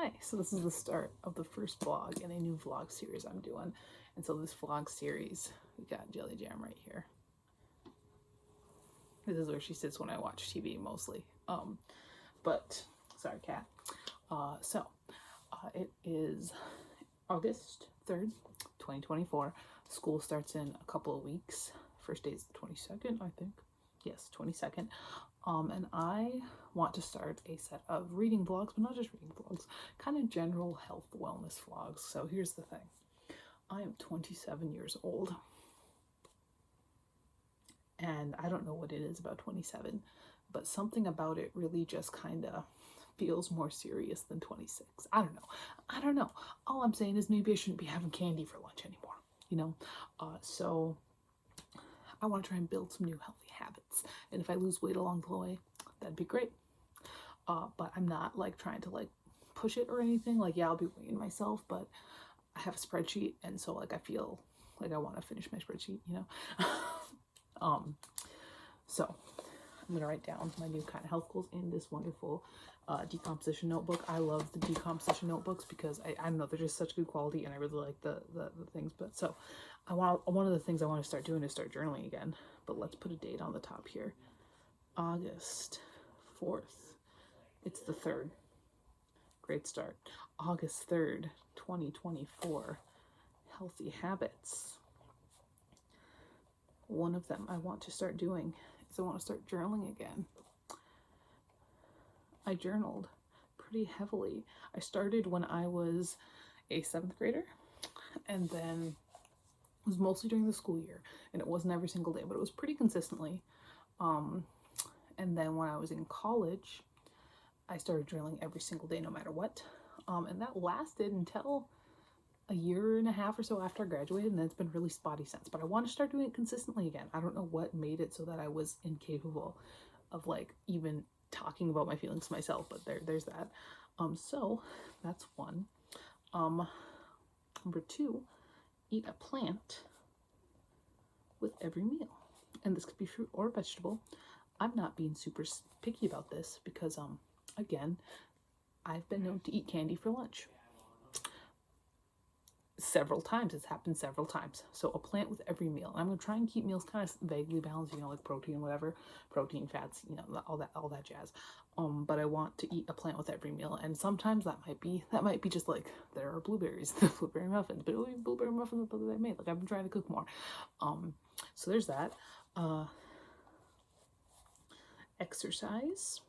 Hi, so this is the start of the first vlog in a new vlog series I'm doing. And so this vlog series, we got Jelly Jam right here. This is where she sits when I watch TV mostly. But sorry, cat. It is August 3rd, 2024. School starts in a couple of weeks. First day is the 22nd, I think. Yes, 22nd. And I want to start a set of reading vlogs, but not just reading vlogs, kind of general health wellness vlogs. So here's the thing. I am 27 years old. And I don't know what it is about 27, but something about it really just kind of feels more serious than 26. I don't know. All I'm saying is maybe I shouldn't be having candy for lunch anymore, you know? So I want to try and build some new healthy habits. And if I lose weight along the way, that'd be great. But I'm not like trying to like push it or anything. Like, yeah, I'll be weighing myself, but I have a spreadsheet. And so like, I feel like I want to finish my spreadsheet, you know? So I'm going to write down my new kind of health goals in this wonderful decomposition notebook. I love the decomposition notebooks because I don't know, they're just such good quality and I really like the things. But so one of the things I want to start doing is start journaling again. But let's put a date on the top here. August 4th. It's the 3rd. Great start. August 3rd, 2024. Healthy habits. One of them I want to start doing is I want to start journaling again. I journaled pretty heavily. I started when I was a 7th grader, and then it was mostly during the school year, and it wasn't every single day, but it was pretty consistently. And then when I was in college, I started journaling every single day, no matter what. And that lasted until a year and a half or so after I graduated, and then it's been really spotty since. But I want to start doing it consistently again. I don't know what made it so that I was incapable of like even talking about my feelings to myself, but there's that. So that's one. Number 2, eat a plant with every meal. And this could be fruit or vegetable. I'm not being super picky about this because, again, I've been known to eat candy for lunch. Several times. It's happened several times. So a plant with every meal. I'm going to try and keep meals kind of vaguely balanced, you know, like protein, whatever, protein, fats, you know, all that jazz. But I want to eat a plant with every meal. And sometimes that might be just like, there are blueberries, the blueberry muffins, but it'll be blueberry muffins that I made. Like, I've been trying to cook more. So there's that. Exercise.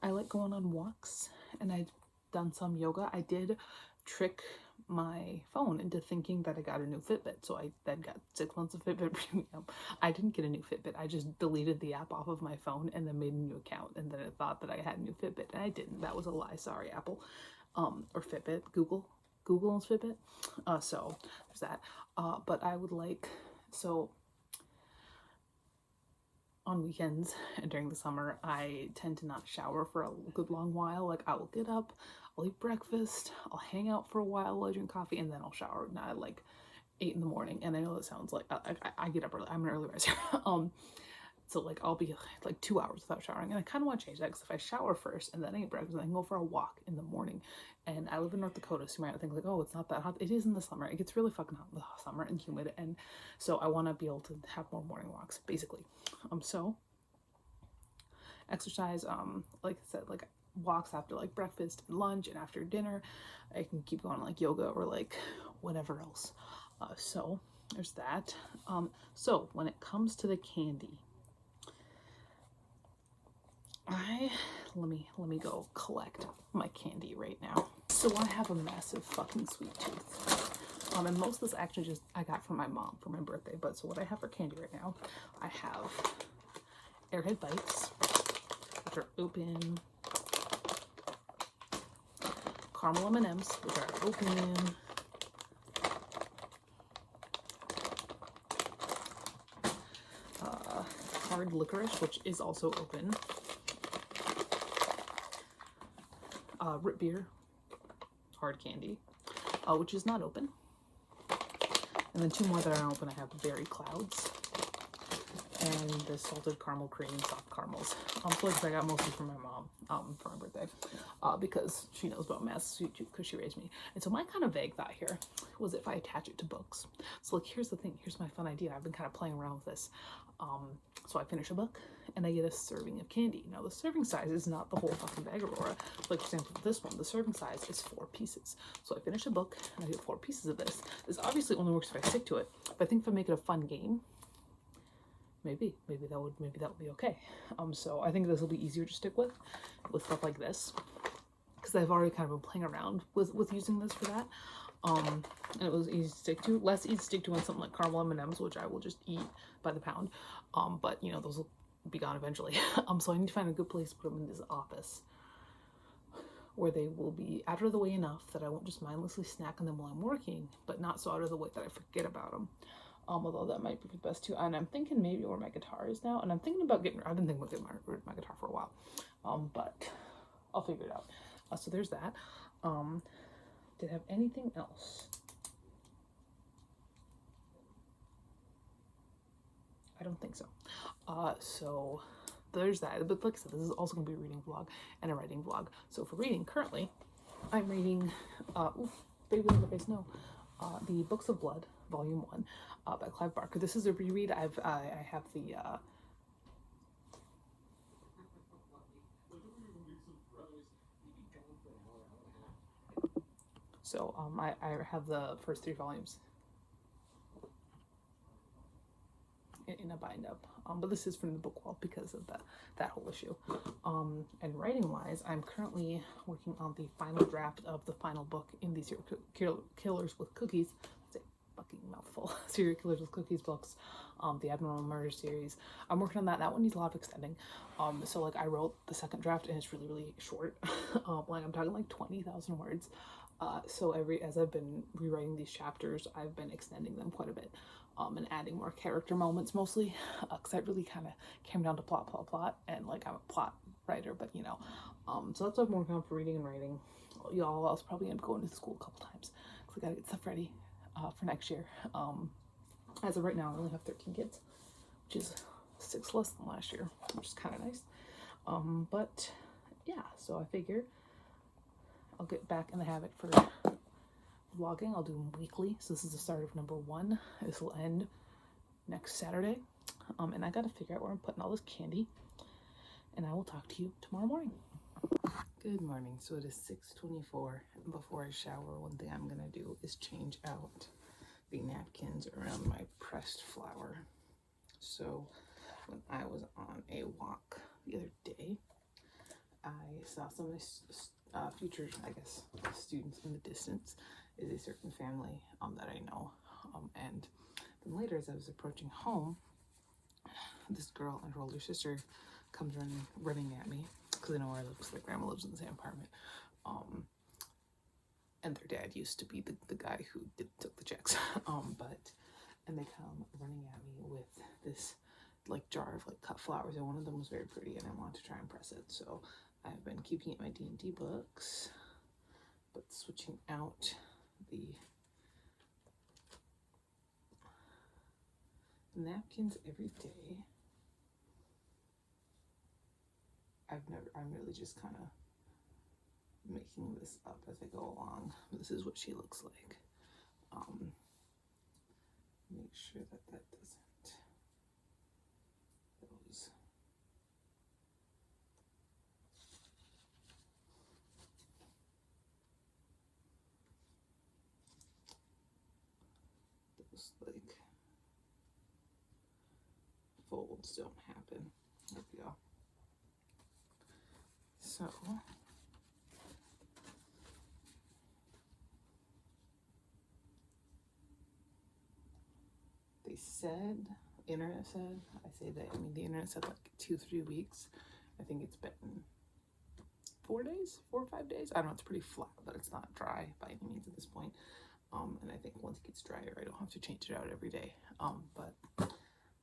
I like going on walks, and I've done some yoga. I did trick my phone into thinking that I got a new Fitbit, so I then got 6 months of Fitbit premium. I didn't get a new Fitbit. I just deleted the app off of my phone and then made a new account, and then it thought that I had a new Fitbit, and I didn't. That was a lie. Sorry, Apple, or Fitbit, Google owns Fitbit. So there's that. But I would like, so on weekends and during the summer, I tend to not shower for a good long while. Like, I will get up, I'll eat breakfast, I'll hang out for a while while I drink coffee, and then I'll shower at like 8 in the morning. And I know that sounds like I get up early. I'm an early riser. So like I'll be like 2 hours without showering, and I kind of want to change that because if I shower first and then I eat breakfast, I can go for a walk in the morning. And I live in North Dakota, so you might think like, oh, it's not that hot. It is in the summer. It gets really fucking hot in the summer and humid, and so I want to be able to have more morning walks, basically. So exercise, like I said, like walks after like breakfast and lunch and after dinner. I can keep going like yoga or like whatever else. So there's that. So when it comes to the candy, let me go collect my candy right now. So I have a massive fucking sweet tooth. And most of this actually just I got from my mom for my birthday. But so what I have for candy right now, I have Airhead Bites, which are open. Caramel M&Ms, which are open. Hard licorice, which is also open. Root beer, hard candy, which is not open. And then 2 more that aren't open. I have berry clouds and the salted caramel cream soft caramels. Flavors I got mostly from my mom for my birthday, because she knows about Massachusetts because she raised me. And so my kind of vague thought here was if I attach it to books. So like, here's the thing. Here's my fun idea. I've been kind of playing around with this. So I finish a book and I get a serving of candy. Now the serving size is not the whole fucking bag, Aurora. Like for example, this one, the serving size is 4 pieces. So I finish a book and I get 4 pieces of this. This obviously only works if I stick to it, but I think if I make it a fun game, maybe that would be okay. So I think this will be easier to stick with stuff like this, because I've already kind of been playing around with using this for that. And it was easy to stick to, less easy to stick to on something like caramel M&Ms, which I will just eat by the pound. But you know, those will be gone eventually. So I need to find a good place to put them in this office where they will be out of the way enough that I won't just mindlessly snack on them while I'm working, but not so out of the way that I forget about them. Although that might be the best too. And I'm thinking maybe where my guitar is now, and I'm thinking about I've been thinking about getting my guitar for a while, but I'll figure it out. So there's that. Did I have anything else? I don't think so. So there's that. But like I said, this is also going to be a reading vlog and a writing vlog. So for reading, currently, I'm reading, baby in the face, no, the Books of Blood, Volume 1, by Clive Barker. This is a reread. I have the, so I have the first 3 volumes in a bind up, but this is from the book wall because of that whole issue. And writing wise, I'm currently working on the final draft of the final book in the Serial Killers with Cookies. It's a fucking mouthful. Serial Killers with Cookies books, the Abnormal Murder series. I'm working on that. That one needs a lot of extending. So like I wrote the second draft and it's really, really short. Like I'm talking like 20,000 words. So as I've been rewriting these chapters, I've been extending them quite a bit, and adding more character moments mostly, because that really kind of came down to plot, and like I'm a plot writer, but you know, so that's what I'm working on for reading and writing. Y'all, I'll probably end up going to school a couple times because I gotta get stuff ready for next year. As of right now, I only have 13 kids, which is 6 less than last year, which is kind of nice. But yeah, so I figure I'll get back in the habit for vlogging. I'll do them weekly. So this is the start of number 1. This will end next Saturday. And I gotta figure out where I'm putting all this candy. And I will talk to you tomorrow morning. Good morning. So it is 6:24. And before I shower, one thing I'm gonna do is change out the napkins around my pressed flour. So when I was on a walk the other day, I saw some of the future, I guess, students in the distance. Is a certain family that I know. And then later, as I was approaching home, this girl and her older sister comes running at me because I know where I live because their grandma lives in the same apartment. And their dad used to be the guy who took the checks. And they come running at me with this like jar of like cut flowers, and one of them was very pretty, and I wanted to try and press it. So I've been keeping it in my D&D books, but switching out the napkins every day. I'm really just kind of making this up as I go along. This is what she looks like. Make sure that doesn't, those like folds don't happen. There we go. So they said, the internet said, I say that, I mean the internet said like 2-3 weeks. I think it's been 4 days, 4 or 5 days. I don't know, it's pretty flat, but it's not dry by any means at this point. And I think once it gets drier, I don't have to change it out every day. But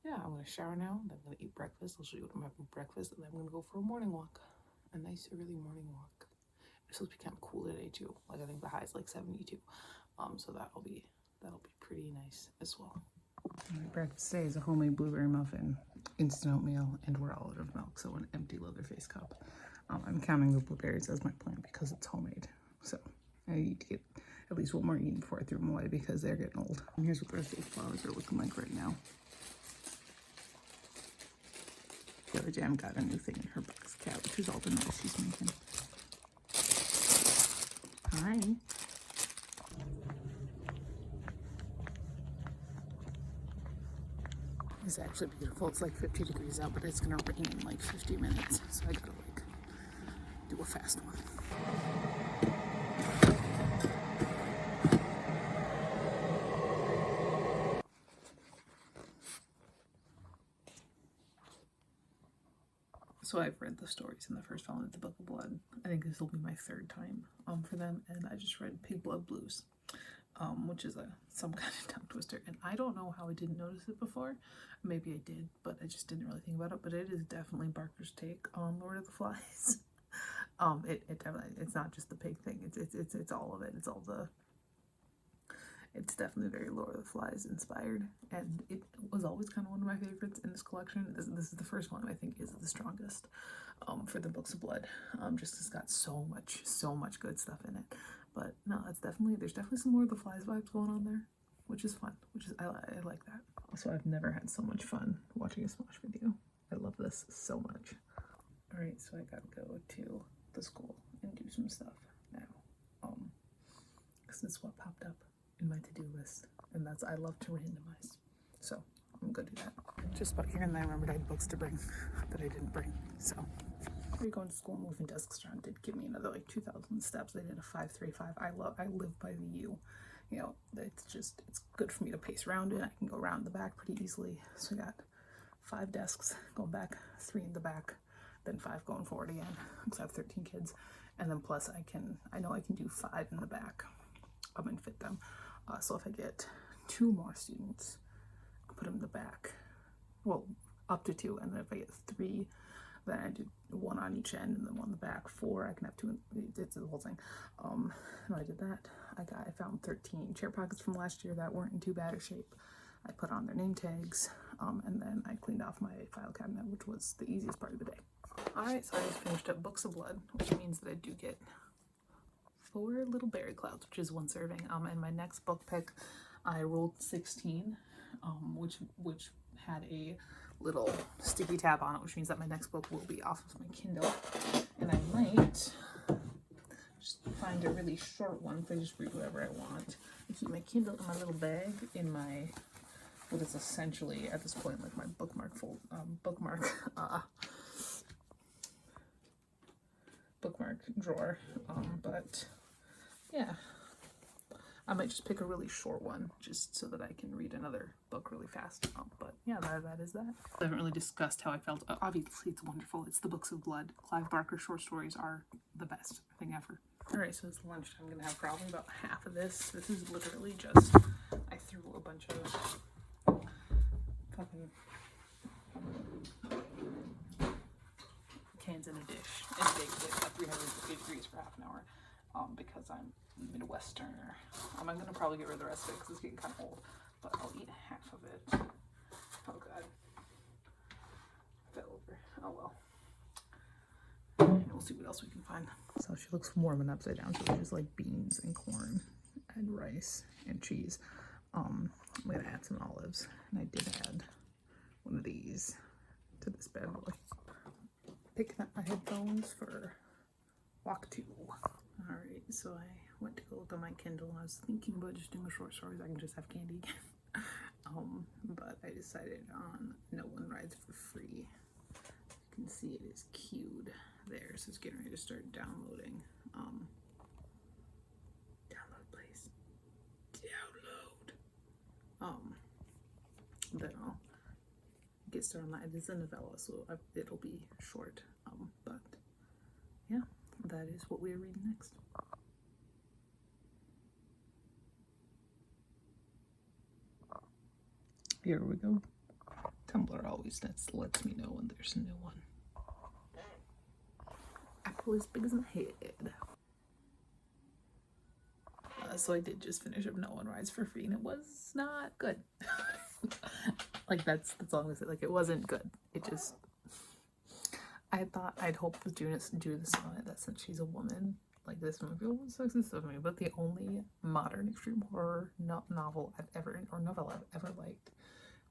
yeah, I'm gonna shower now, then I'm gonna eat breakfast. I'll show you what I'm having for breakfast, and then I'm gonna go for a morning walk. A nice early morning walk. It's supposed to be kind of cool today too. Like I think the high is like 72. So that'll be pretty nice as well. My breakfast today is a homemade blueberry muffin, instant oatmeal, and we're all out of milk, so an empty Leatherface cup. I'm counting the blueberries as my plan because it's homemade. So I need to get at least one more eaten before I throw them away because they're getting old. And here's what the rest of these flowers are looking like right now. The other day, I got a new thing in her box cat, which is all the noise she's making. Hi. It's actually beautiful. It's like 50 degrees out, but it's gonna rain in like 50 minutes. So I gotta like do a fast one. So I've read the stories in the first volume of the Book of Blood. I think this will be my third time for them, and I just read Pig Blood Blues, which is some kind of tongue twister, and I don't know how I didn't notice it before. Maybe I did, but I just didn't really think about it. But it is definitely Barker's take on Lord of the Flies. It definitely, it's not just the pig thing. It's all of it. It's definitely very Lord of the Flies inspired, and it was always kind of one of my favorites in this collection. This is the first one I think is the strongest for the Books of Blood, just 'cause it's got so much good stuff in it. But no, there's definitely some Lord of the Flies vibes going on there, which is fun. I like that. Also, I've never had so much fun watching a Smosh video. I love this so much. All right, so I gotta go to the school and do some stuff now, because it's what popped up in my to-do list, and that's I love to randomize, so I'm gonna do that. Just about here, and then I remembered I had books to bring that I didn't bring. So we're going to school, moving desks around did give me another like 2,000 steps. I did a 5-3-5. I live by the U. You know, it's good for me to pace around it. I can go around the back pretty easily. So I got 5 desks going back, 3 in the back, then 5 going forward again, because I have 13 kids, and then plus I know I can do 5 in the back and fit them. So if I get 2 more students, I'll put them in the back. Well, up to 2, and then if I get 3, then I do 1 on each end and then 1 in the back. 4, I can have 2. It's the whole thing. And I did that. I found 13 chair pockets from last year that weren't in too bad a shape. I put on their name tags, and then I cleaned off my file cabinet, which was the easiest part of the day. All right, so I just finished up Books of Blood, which means that I do get 4 little berry clouds, which is 1 serving. And my next book pick, I rolled 16, which had a little sticky tab on it, which means that my next book will be off of my Kindle, and I might just find a really short one so I just read whatever I want. I keep my Kindle in my little bag in my what is essentially at this point like my bookmark drawer, but yeah, I might just pick a really short one just so that I can read another book really fast. But yeah, that is that. I haven't really discussed how I felt. Obviously, it's wonderful. It's the Books of Blood. Clive Barker short stories are the best thing ever. All right, so it's lunchtime. I'm gonna have probably about half of this. This is literally just I threw a bunch of fucking cans in a dish and baked it at 350 degrees for half an hour. Because I'm Midwesterner. I'm gonna probably get rid of the rest of it because it's getting kind of old, but I'll eat half of it. Oh god, fell over. Oh well. And we'll see what else we can find. So she looks warm and upside down, so it's just like beans and corn and rice and cheese. I'm gonna add some olives, and I did add one of these to this bad boy. Picking up my headphones for walk 2. Alright, so I went to go look on my Kindle. I was thinking about just doing a short story so I can just have candy again. But I decided on No One Rides for Free. You can see it is queued there, so it's getting ready to start downloading. Download, please. Download. Then I'll get started on that. It is a novella, so it'll be short. But yeah. That is what we are reading next. Here we go. Tumblr always lets me know when there's a new one. Apple as big as my head. So I did just finish up No One Rides for Free, and it was not good. Like that's all I'm gonna say. Like it wasn't good. It just I thought I'd hoped with Judith on it that since she's a woman, like this movie was sexist of me, but the only modern extreme horror novel I've ever or novella I've ever liked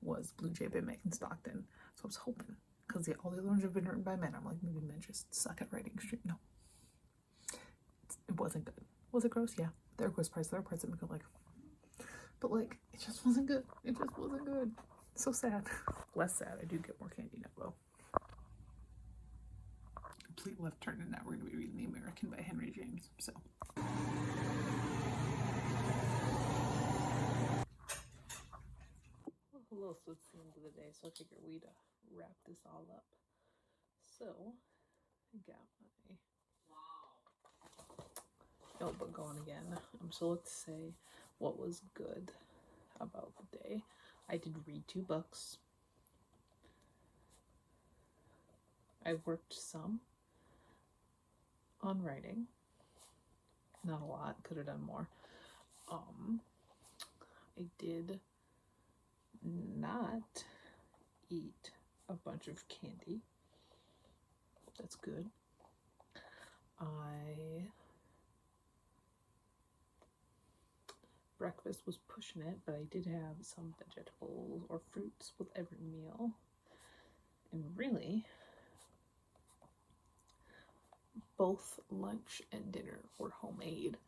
was Blue Jay by Megan Stockton. So I was hoping because all the other ones have been written by men. I'm like, maybe men just suck at writing extreme. No, it wasn't good. Was it gross? Yeah. There were parts. There were parts that make it like, but like it just wasn't good. It just wasn't good. So sad. Less sad. I do get more candy now though. Complete left turn, and now we're going to be reading The American by Henry James. So. Well, hello, so it's the end of the day, so I figured we'd wrap this all up. So, I got my notebook going again. So let's say what was good about the day. I did read 2 books. I worked some on writing. Not a lot, could have done more. I did not eat a bunch of candy. That's good. Breakfast was pushing it, but I did have some vegetables or fruits with every meal. And really, both lunch and dinner were homemade.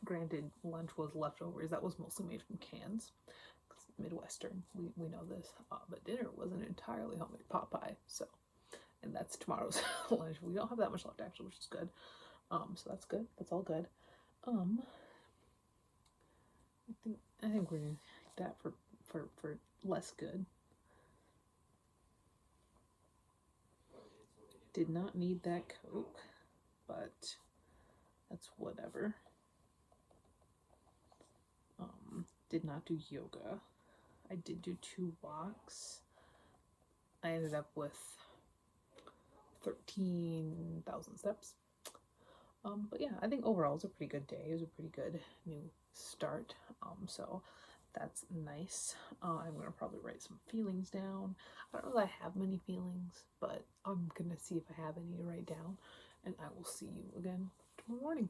Granted, lunch was leftovers. That was mostly made from cans. Midwestern, we know this. But dinner was an entirely homemade pot pie. So, and that's tomorrow's lunch. We don't have that much left actually, which is good. So that's good. That's all good. I think we're gonna take that for less good. Did not need that Coke, but that's whatever. Did not do yoga. I did do 2 walks. I ended up with 13,000 steps. But yeah, I think overall it was a pretty good day. It was a pretty good new start. So that's nice. I'm gonna probably write some feelings down. I don't know that I have many feelings, but I'm gonna see if I have any to write down. And I will see you again tomorrow morning.